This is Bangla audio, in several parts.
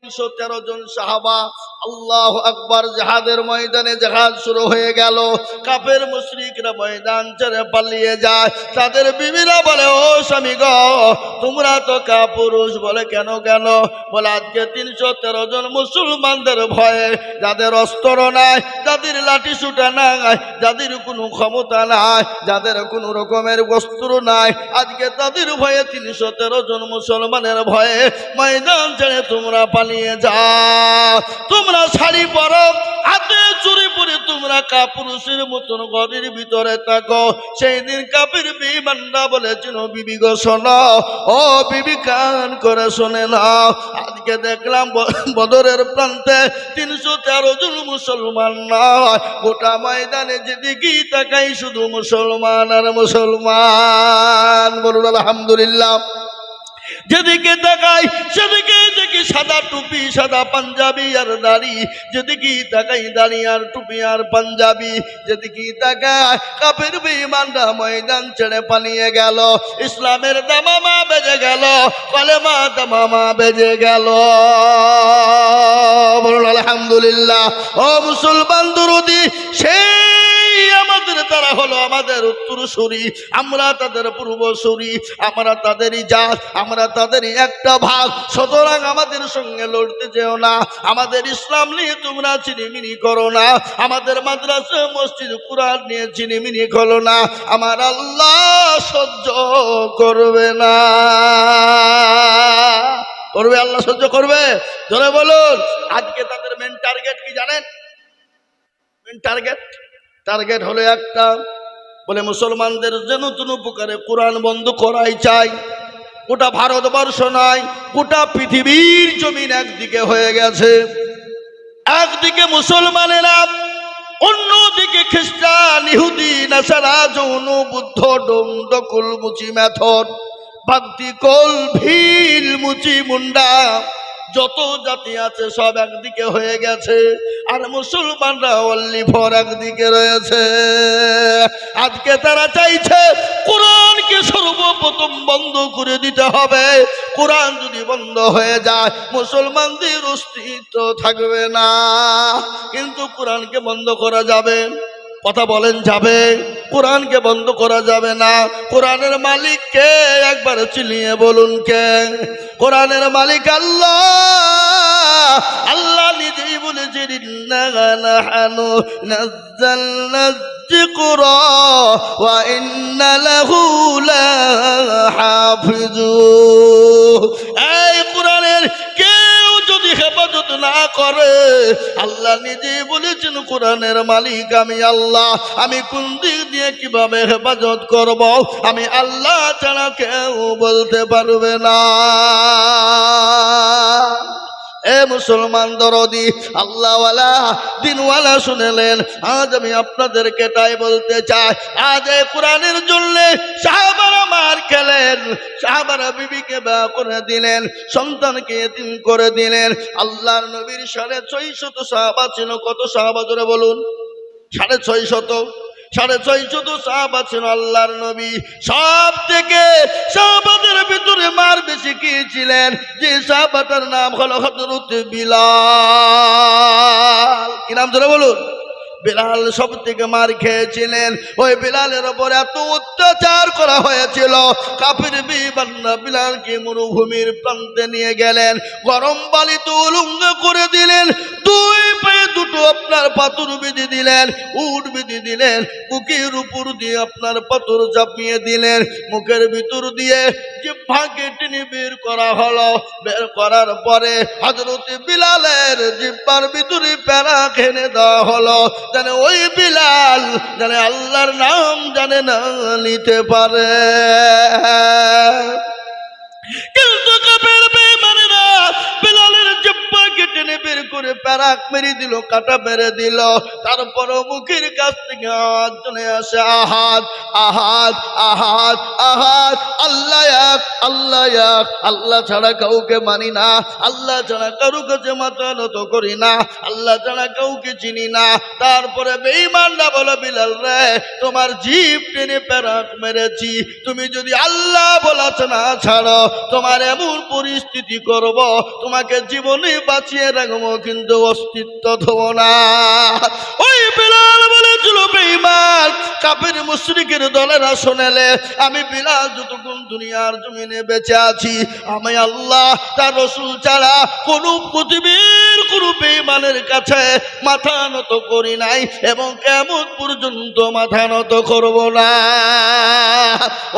313 জন সাহাবা আল্লাহু আকবার জিহাদের ময়দানে জিহাদ শুরু হয়ে গেল। কাফের মুশরিকরা ময়দান ছেড়ে পালিয়ে যায়। তাদের বিবিরা বলে, ও স্বামী গো, তোমরা তো কাপুরুষ। বলে কেন কেন? বলে আজকে 313 জন মুসলমানদের ভয়ে, যাদের অস্ত্র নাই, যাদের লাঠি সুটা নাই, যাদের কোনো ক্ষমতা নাই, যাদের কোনো রকমের অস্ত্র নাই, আজকে তাদের ভয়ে 313 জন মুসলমানের ভয়ে ময়দান ছেড়ে তোমরা পালিয়ে যাও। তোমরা শাড়ি পরো, হাতে চুরি পরে তোমরা কাপুরুষের মতন ঘরের ভিতরে থাকো। সেই দিন কাফির বেঈমানরা বলেছিল, বিবি গো শোনো, ও বিবি কান করে শুনে নাও। আজকে দেখলাম বদরের প্রান্তে 313 জন মুসলমান নয়, গোটা ময়দানে যেদিকেই তাকাই শুধু মুসলমান আর মুসলমান। বলুন আলহামদুলিল্লাহ। যেদিকে তাকাই সেদিকে দেখি সাদা টুপি, সাদা পাঞ্জাবি আর দাড়ি। যেদিকে তাকাই দাড়ি আর টুপি আর পাঞ্জাবি। যেদিকে তাকাই কাফের বেঈমানরা ময়দান ছেড়ে পালিয়ে গেল। ইসলামের দামামা বেজে গেল, কলেমা দামামা বেজে গেল। বলুন আলহামদুলিল্লাহ। ও মুসলমান দরদি, সেই আমাদের তারা হলো আমাদের উত্তরসূরি, আমরা তাদের পূর্বসূরি, আমরা তাদেরই জাত, আমরা তাদেরই একটা ভাগ। সুতরাং আমাদের সঙ্গে লড়তে যেও না, আমাদের ইসলাম নিয়ে তোমরা চিনিমিনি করো না, আমাদের মাদ্রাসা মসজিদ কুরআন নিয়ে চিনিমিনি করো না। আমার আল্লাহ সহ্য করবে না। করবে? আল্লাহ সহ্য করবে? জোরে বলুন। আজকে তাদের মেন টার্গেট কি জানেন? মেন টার্গেট হলো একটা, বলে মুসলমানদের যেন নতুন উপকারে কোরআন বন্ধ করাই চাই। গোটা ভারতবর্ষ নয়, গোটা পৃথিবীর জমিন একদিকে হয়ে গেছে। একদিকে মুসলমানেরা, অন্যদিকে খ্রিস্টান, ইহুদি, নাসারা, জৈন, বুদ্ধ, ডোম, ডকুল, মুচি, মেথড, ভক্তি, কোল, ভিল, মুচি, মুন্ডা, যত জাতি আছে সব একদিকে হয়ে গেছে। আর মুসলমানরা অনলি ফর একদিকে রয়েছে। আজকে তারা চাইছে কোরআনকে সর্বপ্রথম বন্ধ করে দিতে হবে। কোরআন যদি বন্ধ হয়ে যায় মুসলমানদের অস্তিত্ব থাকবে না। কিন্তু কোরআনকে বন্ধ করা যাবে? কথা বলেন, যাবে? কোরআনকে বন্ধ করা যাবে না। কোরআনের মালিক কে? একবার চিনিয়ে বলুন কে? কোরআনের মালিক আল্লাহ। আল্লাহ নিজেই বলেছেন, ইন্না নাহনু নাযালনা যিকরা ওয়া ইন্না লাহু লাহাফিজুন। এই কোরআনের কেউ যদি হেফাজত না করে, আল্লাহ নিজেই বলেছেন কোরআনের মালিক আমি আল্লাহ। আমি কোন দিক দিয়ে কিভাবে হেফাজত করব, আমি আল্লাহ ছাড়া কেউ বলতে পারবে না। এ মুসলমান দরদি, আল্লাহওয়ালা, দিনওয়ালা শুনেলেন, আজ আমি আপনাদেরকে তাই বলতে চাই। আজ এই কোরআনের জন্য সাহাবারা মার খেলেন, সাহাবারা বিবিকে বিয়ে করে দিলেন, সন্তানকে এতিম করে দিলেন। আল্লাহর নবীর 650 সাহাবা ছিল। কত সাহাবা জোরে বলুন? 650 সাহাবা ছিল আল্লাহর নবী। সব থেকে সাহাবাদের ভিতরে মার বেশি কি ছিলেন? যে সাহাবাটার নাম হলো হযরত বিলাল। কি নাম জোরে বলুন? বিলাল সব থেকে মার খেয়েছিলেন। ওই বিলালের উপর এত অত্যাচার করা হয়েছিল, কাফির বেঈমানরা বিলালকে মরুভূমির প্রান্তে নিয়ে গেলেন, গরম বালিতে উলঙ্গ করে দিলেন, দুই পায়ে দুটো আপনার পাথর বেঁধে দিলেন, উট বেঁধে দিলেন, বুকের উপর দিয়ে আপনার পাথর চাপিয়ে দিলেন, মুখের ভিতর দিয়ে জিহ্বাকে টেনে বের করা হলো। বের করার পরে হযরত বিলালের জিহ্বার ভিতরে প্যারা খেনে দেওয়া হলো, জানে ওই বিলাল জানে আল্লাহর নাম জানে না নিতে পারে। কিন্তু কাফের বেঈমানেরা বিলালের জিহ্বাকে টেনে বের করে প্যারাক মেরে দিল, কাটা মেরে দিল। তারপরও মুখের কাছ থেকে আওয়াজ চলে আসে, আহাদ আহাদ আহাদ আহাদ, আল্লাহ এক, আল্লাহ এক, আল্লাহ ছাড়া কাউকে মানি না, আল্লাহ ছাড়া কারো কাছে মাথা নত করি না, আল্লাহ ছাড়া কাউকে চিনি না। তারপরে বেঈমানরা বলে, বিলাল রে, তোমার জিভ টেনে প্যারাক মেরেছি, তুমি যদি আল্লাহ বলাছে না ছাড়ো, তোমার এমন পরিস্থিতি করব, তোমাকে জীবনে বাঁচিয়ে রাখবো, কিন্তু অস্তিত্ব দেব না। ওই বিলাল বলেছিল, বেঈমান কাফের মুশরিকের দলেরা শোনেলে, আমি বিলাল যতক্ষণ দুনিয়ার জমিনে বেঁচে আছি, আমি আল্লাহ তার রাসূল ছাড়া কোন পৃথিবীর কোন বেঈমানের কাছে মাথা নত করি নাই, এবং কিয়ামত পর্যন্ত মাথা নত করব না।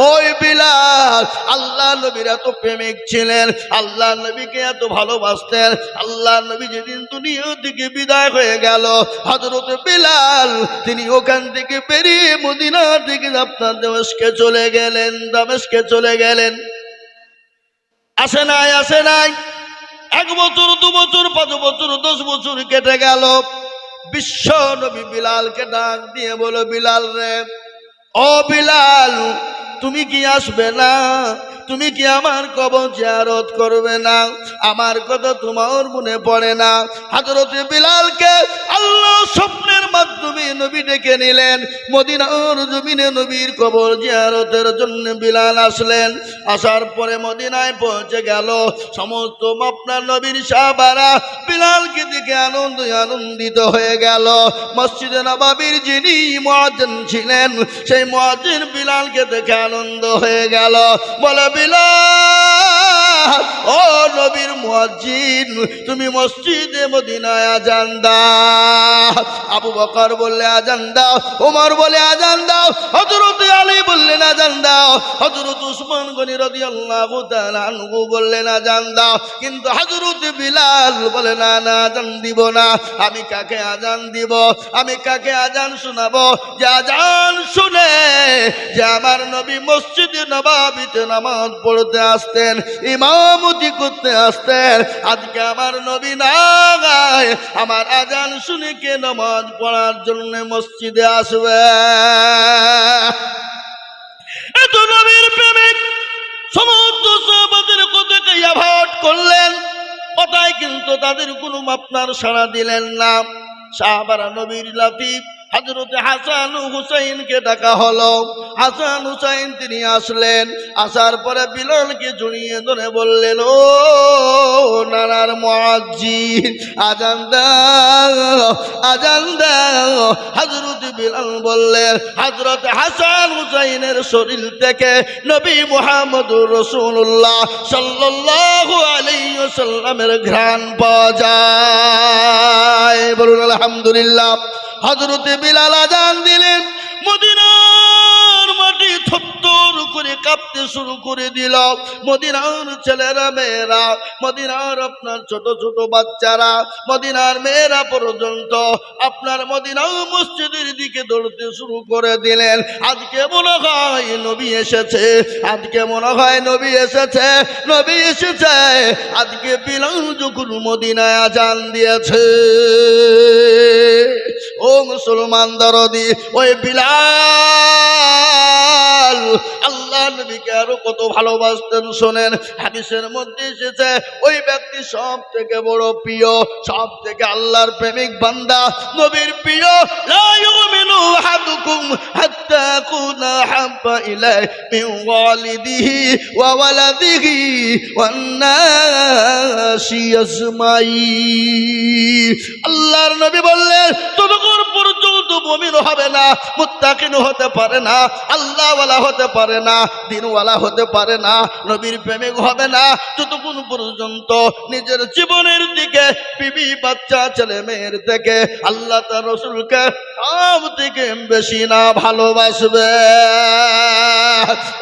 ওই বিলাল আল্লাহ নবীর এত প্রেমিক ছিলেন, আল্লাহ নবীকে এত ভালোবাসতেন। আল্লাহ নবী যেদিন দুনিয়া থেকে বিদায় হয়ে গেল, হযরত বিলাল তিনি ওখান থেকে বেরিয়ে মদিনা থেকে আপনার দামেস্কে চলে গেলেন, দামেস্কে চলে গেলেন। আসে নাই, আসে নাই, 1 বছর 2 বছর 5 বছর 10 বছর কেটে গেল। বিশ্ব নবী বিলালকে ডাক দিয়ে বলো, বিলাল রে, ও বিলাল, তুমি কি আসবে না? তুমি কি আমার কবর জিয়ারত করবে না? আমার কথা তোমার মনে পড়ে না? হযরত বিলালকে আল্লাহ স্বপ্নের মাধ্যমে নবী ডেকে নিলেন। মদিনার জমিনে নবীর কবর জিয়ারতের জন্য বিলাল আসলেন। আসার পরে মদিনায় পৌঁছে গেল। সমস্ত আপনার নবীর সাহাবারা বিলালকে দেখে আনন্দিত হয়ে গেল। মসজিদে নববীর যিনি মুয়াজ্জিন ছিলেন, সেই মুয়াজ্জিন বিলালকে দেখে আনন্দ হয়ে গেল। বলে, বিলাল, ও নবীর মুয়াজ্জিন, তুমি মসজিদে মদিনায় আজান দাও। আবু বকর বললে আজান দাও, ওমর বলে আজান দাও, হযরত আলী বললেন আজান দাও, হযরত উসমান গনি রাদিয়াল্লাহু তাআলা আনহু বললেন আজান দাও। কিন্তু হযরত বিলাল বলে, না না, আজান দিব না। আমি কাকে আজান দিব? আমি কাকে আজান শোনাবো? যে আজান শুনে যে আমার নবী মসজিদে নববীতে নামাজ পড়তে আসতেন, ইমামতি করতে আসতেন, আজকে আমার নবী নাই, আমার আজান শুনে কে নামাজ পড়ার জন্য মসজিদে আসবে? এত নবীর প্রেমিক সমস্ত সাহাবাদের কথাকে অ্যাভয়েড করলেন, কথায় কিন্তু তাদের কোনো আপনার সাড়া দিলেন না। সাহাবারা নবীর লাতিফ হযরত হাসান ও হুসাইনকে ডাকা হলো। হাসান হুসাইন তিনি আসলেন। আসার পরে বিলালকে জড়িয়ে ধরে বললেন, ও নানার মুয়াজ্জিন, আজান দাও, আজান দাও। হযরত বিলাল বললেন, হযরত হাসান হুসাইনের শরীর থেকে নবী মুহাম্মদুর রাসূলুল্লাহ সাল্লাল্লাহু আলাইহি ওয়াসাল্লামের ঘ্রাণ পাওয়া যায়। বলুন আলহামদুলিল্লাহ। হযরত বিলাল আজান দিলেন। মদিনার মাটি থরথর করে কাঁপতে শুরু করে দিল। মদিনার ছেলেরা মেয়েরা, মদিনার আপনার ছোট ছোট বাচ্চারা, মদিনার মেয়েরা পর্যন্ত আপনার মদিনার মসজিদের দিকে দৌড়তে শুরু করে দিলেন। আজকে মনে হয় নবী এসেছে, আজকে মনে হয় নবী এসেছে, নবী এসেছে। আজকে বিলাল যখন মদিনায় আজান দিয়েছে, ও মুসলমান দরদি, ওই বিলাল আল্লাহ নবীকে আরো কত ভালোবাসতেন শোনেন। হাদিসের মধ্যে এসেছে, ওই ব্যক্তি সব থেকে বড় প্রিয়, সব থেকে আল্লাহর প্রেমিক বান্দা, নবীর প্রিয়। লা ইউমিনু আহাদুকুম হাত্তা কুনা হাব্বা ইলাইহি মিন ওয়ালিদিহি ওয়া ওয়ালাদিহি ওয়ান নাসি আজমাইন। আল্লাহর নবী বললেন, ততক্ষণ পর্যন্ত মুমিন হবে না, মুত্তাকিন হতে পারে না, আল্লাহওয়ালা হতে পারে না, দিনওয়ালা হতে পারে না, নবীর প্রেমিক হবে না, যতক্ষণ পর্যন্ত নিজের জীবনের দিকে, বিবি বাচ্চা ছেলে মেয়ের থেকে আল্লাহ তার রাসূলকে সব থেকে বেশি না ভালোবাসবে।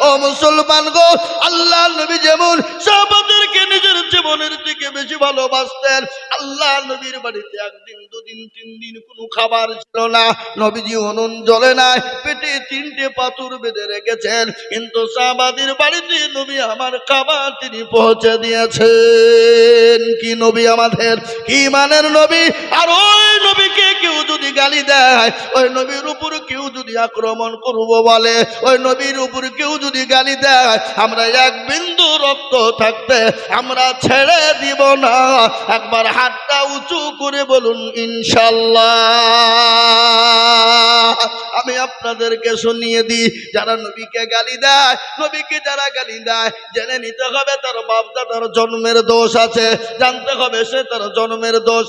ও মুসলমান গো, আল্লাহ নবী যেমন সাহাবাদেরকে নিজের জীবনের দিকে বেশি ভালোবাসতেন, আল্লাহ নবীর বাড়িতে 1 দিন 2 দিন 3 দিন কোনো খাবার ছিল না, নবীজি উনুন জ্বলে নাই, পেটে 3টে পাথর বেঁধে রেখেছেন, কিন্তু সাহাবাদের বাড়িতে নবী আমার খাবার তিনি পৌঁছে দিয়েছেন। কি নবী আমাদের, কি মানের নবী! আর ওই নবীকে কেউ যদি গালি দেয়, ওই নবীর উপর কেউ যদি আক্রমণ করব বলে, ওই নবীর উপর কেউ যদি গালি দেয়, আমরা এক বিন্দু রক্ত থাকতে আমরা ছেড়ে দিব না। একবার হাতটা উঁচু করে বলুন ইনশাআল্লাহ। আমি আপনাদেরকে শুনিয়ে দিই, যারা নবীকে গালি দেয়, নবীকে যারা গালি দেয়, জেনে নিতে হবে তার বাপ দাদার জন্মের দোষ আছে, জানতে হবে সে তার জন্মের দোষ